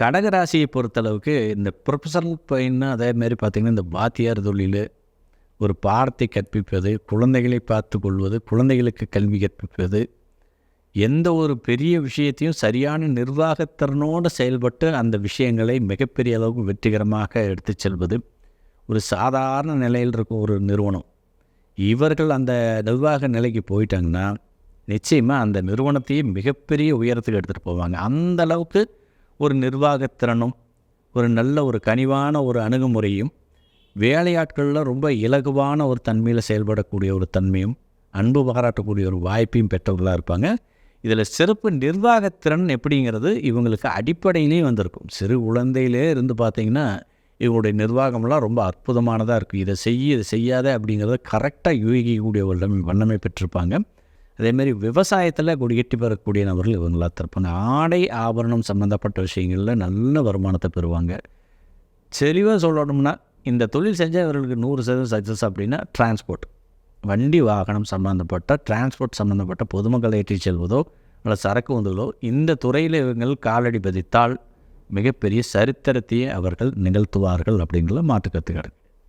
கடகராசியை பொறுத்தளவுக்கு இந்த ப்ரொஃபஷனல் பையன்னு அதேமாரி பார்த்திங்கன்னா இந்த வாத்தியார் தொழில், ஒரு பாடத்தை கற்பிப்பது, குழந்தைகளை பார்த்து கொள்வது, குழந்தைகளுக்கு கல்வி கற்பிப்பது, எந்த ஒரு பெரிய விஷயத்தையும் சரியான நிர்வாகத்திறனோடு செயல்பட்டு அந்த விஷயங்களை மிகப்பெரிய அளவுக்கு வெற்றிகரமாக எடுத்து செல்வது. ஒரு சாதாரண நிலையில் இருக்கும் ஒரு நிறுவனம், இவர்கள் அந்த நிர்வாக நிலைக்கு போயிட்டாங்கன்னா நிச்சயமாக அந்த நிறுவனத்தையே மிகப்பெரிய உயரத்துக்கு எடுத்துகிட்டு போவாங்க. அந்த அளவுக்கு ஒரு நிர்வாகத்திறனும் ஒரு நல்ல ஒரு கனிவான ஒரு அணுகுமுறையும், வேலையாட்களில் ரொம்ப இலகுவான ஒரு தன்மையில் செயல்படக்கூடிய ஒரு தன்மையும், அன்பு பாராட்டக்கூடிய ஒரு வாய்ப்பையும் பெற்றவர்களாக இருப்பாங்க. இதில் சிறப்பு நிர்வாகத்திறன் எப்படிங்கிறது இவங்களுக்கு அடிப்படையிலேயே வந்திருக்கும். சிறு குழந்தையிலே இருந்து பார்த்திங்கன்னா இவங்களுடைய நிர்வாகம்லாம் ரொம்ப அற்புதமானதாக இருக்கும். இதை செய்யாத அப்படிங்கிறத கரெக்டாக யூகிக்கக்கூடிய வண்ணமை பெற்றிருப்பாங்க. அதேமாதிரி விவசாயத்தில் கொடிகட்டி பெறக்கூடிய நபர்கள் இவங்களாக இருப்பாங்க. ஆடை ஆபரணம் சம்மந்தப்பட்ட விஷயங்களில் நல்ல வருமானத்தை பெறுவாங்க. தெளிவாக சொல்லணும்னா இந்த தொழில் செஞ்சால் இவர்களுக்கு 100% சக்ஸஸ் அப்படின்னா டிரான்ஸ்போர்ட், வண்டி வாகனம் சம்மந்தப்பட்ட டிரான்ஸ்போர்ட் சம்மந்தப்பட்ட பொதுமக்களை ஏற்றி செல்வதோ அல்ல சரக்கு வந்ததோ இந்த துறையில் இவங்கள் காலடி பதித்தால் மிகப்பெரிய சரித்திரத்தையே அவர்கள் நிகழ்த்துவார்கள் அப்படிங்கிற மாற்றுக்கருத்து கிடைக்கும்.